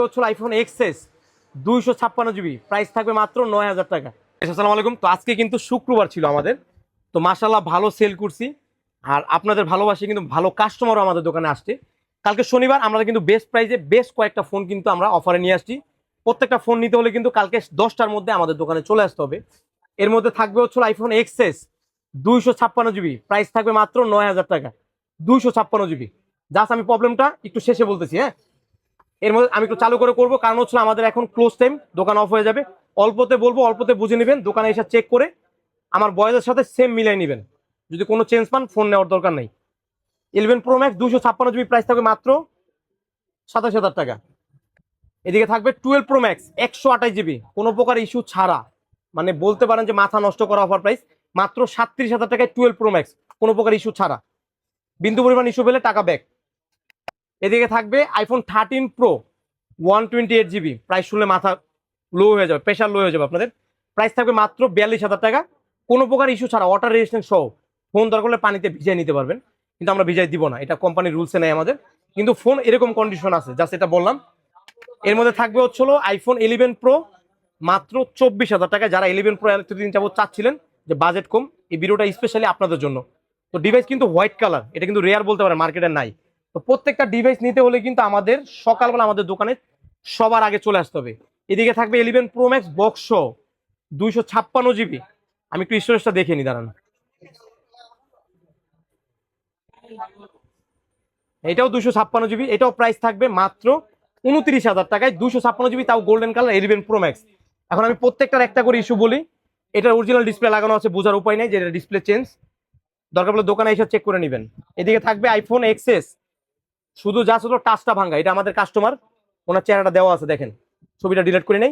হচ্ছে iPhone XS 256 GB, price থাকবে মাত্র 9,000 টাকা। আসসালামু আলাইকুম। তো আজকে কিন্তু শুক্রবার ছিল আমাদের, তো মাশাআল্লাহ ভালো সেল করছি, আর আপনাদের ভালোবাসে কিন্তু ভালো কাস্টমারও আমাদের দোকানে আসছে। কালকে শনিবার আমরা কিন্তু বেস্ট প্রাইসে বেশ কয়েকটা ফোন কিন্তু আমরা অফারে নিয়ে আসছি। প্রত্যেকটা ফোন নিতে হলে কিন্তু কালকে 10টার মধ্যে আমাদের দোকানে চলে আসতে হবে। এর মধ্যে থাকবে হচ্ছে আইফোন এক্সএস 256 জিবি, প্রাইস থাকবে মাত্র 9,000 টাকা। 256 জিবি। জাস্ট আমি প্রবলেমটা একটু শেষে বলতেছি, হ্যাঁ। এর মধ্যে আমি একটু চালু করে করবো, কারণ হচ্ছে আমাদের এখন ক্লোজ টাইম, দোকান অফ হয়ে যাবে। অল্পতে বলবো, অল্পতে বুঝে নেবেন, দোকানে এসে চেক করে আমার বয়সের সাথে সেম মিলাই নেবেন। যদি কোনো চেঞ্জ পান ফোন নেওয়ার দরকার নেই। 11 প্রো ম্যাক্স 256 জিবি, প্রাইস থাকবে মাত্র 27,000 টাকা। এদিকে থাকবে 12 প্রো ম্যাক্স 128 জিবি, কোনো প্রকার ইস্যু ছাড়া, মানে বলতে পারেন যে মাথা নষ্ট করা অফার প্রাইস, মাত্র 37,000 টাকায় 12 প্রো ম্যাক্স, কোনো প্রকার ইস্যু ছাড়া। বিন্দু পরিমাণ ইস্যু পেলে টাকা ব্যাক। এদিকে থাকবে আইফোন 13 প্রো 128 জিবি, প্রাইস শুনলে মাথা লো হয়ে যাবে, প্রেশার লো হয়ে যাবে আপনাদের। প্রাইস থাকবে মাত্র 42,000 টাকা, কোনো প্রকার ইস্যু ছাড়া, ওয়াটার রেজিস্ট্যান্ট সহ। ফোন দরকার হলে পানিতে ভিজিয়ে নিতে পারবেন, কিন্তু আমরা ভিজাই দিব না, এটা কোম্পানির রুলসে নেই আমাদের। কিন্তু ফোন এরকম কন্ডিশন আছে, জাস্ট এটা বললাম। এর মধ্যে থাকবে হচ্ছিল আইফোন 11 প্রো মাত্র 24,000 টাকা। যারা 11 প্রো এতদিন যাবত চাচ্ছিলেন যে বাজেট কম, এই ভিডিওটা স্পেশালি আপনাদের জন্য। তো ডিভাইস কিন্তু হোয়াইট কালার, এটা কিন্তু রেয়ার বলতে পারেন, মার্কেটে নাই। তো প্রত্যেকটা ডিভাইস নিতে হলে কিন্তু আমাদের সকালবেলা আমাদের দোকানে সবার আগে চলে আসতে হবে। এদিকে থাকবে 11 প্রো ম্যাক্স বক্স 256 জিবি। আমি একটু স্টোরেজটা দেখে নি, দাঁড়ান। এটাও 256 জিবি, এটাও প্রাইস থাকবে মাত্র 29,000 টাকায়। 256 জিবি, তাও গোল্ডেন কালার 11 প্রো ম্যাক্স। এখন আমি প্রত্যেকটার একটা করে ইস্যু বলি। এটার অরিজিনাল ডিসপ্লে লাগানো আছে, বোঝার উপায় নেই যে এটা ডিসপ্লে চেঞ্জ, দরকার পড়লে দোকানে এসে চেক করে নেবেন। এদিকে থাকবে আইফোন এক্সএস, শুধু যা শুধু টাচটা ভাঙ্গা, এটা আমাদের কাস্টমার, ওনার চেহারাটা দেওয়া আছে, দেখেন, ছবিটা ডিলিট করে নেই।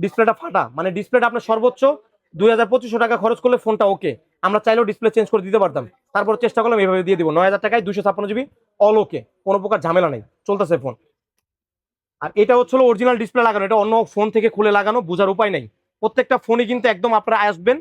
ডিসপ্লেটা ফাটা, মানে ডিসপ্লেটা আপনার সর্বোচ্চ 2,200 টাকা খরচ করলে ফোনটা ওকে, আমরা চাইলেও ডিসপ্লে চেঞ্জ করে দিতে পারতাম, তারপর চেষ্টা করলাম এইভাবে দিয়ে দিব। 9,000 টাকায় 256 জিবি, অল ওকে, কোনো প্রকার ঝামেলা নেই, চলতেছে ফোন। আর এটা হচ্ছিল অরিজিনাল ডিসপ্লে লাগানো, এটা অন্য ফোন থেকে খুলে লাগানো, বোঝার উপায় নেই। প্রত্যেকটা ফোনই কিন্তু একদম আপনারা আসবেন,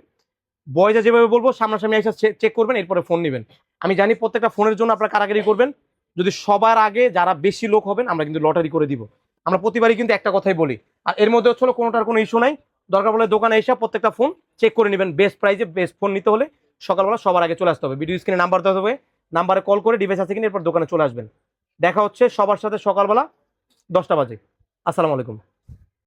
বয়সে যেভাবে বলবো সামনাসামনি এসে চেক করবেন, এরপরে ফোন নেবেন। আমি জানি প্রত্যেকটা ফোনের জন্য আপনারা কারাগারি করবেন, যদি সবার আগে যারা বেশি লোক হবেন আমরা কিন্তু লটারি করে দিব। আমরা প্রতিবারই কিন্তু একটা কথাই বলি। আর এর মধ্যে হচ্ছিল কোনোটার কোনো ইস্যু নাই, দরকার পড়লে দোকানে এসে প্রত্যেকটা ফোন চেক করে নেবেন। বেস্ট প্রাইসে বেস্ট ফোন নিতে হলে সকালবেলা সবার আগে চলে আসতে হবে। ভিডিও স্ক্রিনে নাম্বার দেওয়া হবে, নাম্বারে কল করে ডিভাইস আছে কিনা এরপর দোকানে চলে আসবেন। দেখা হচ্ছে সবার সাথে সকালবেলা 10টা বাজে। আসসালামু আলাইকুম।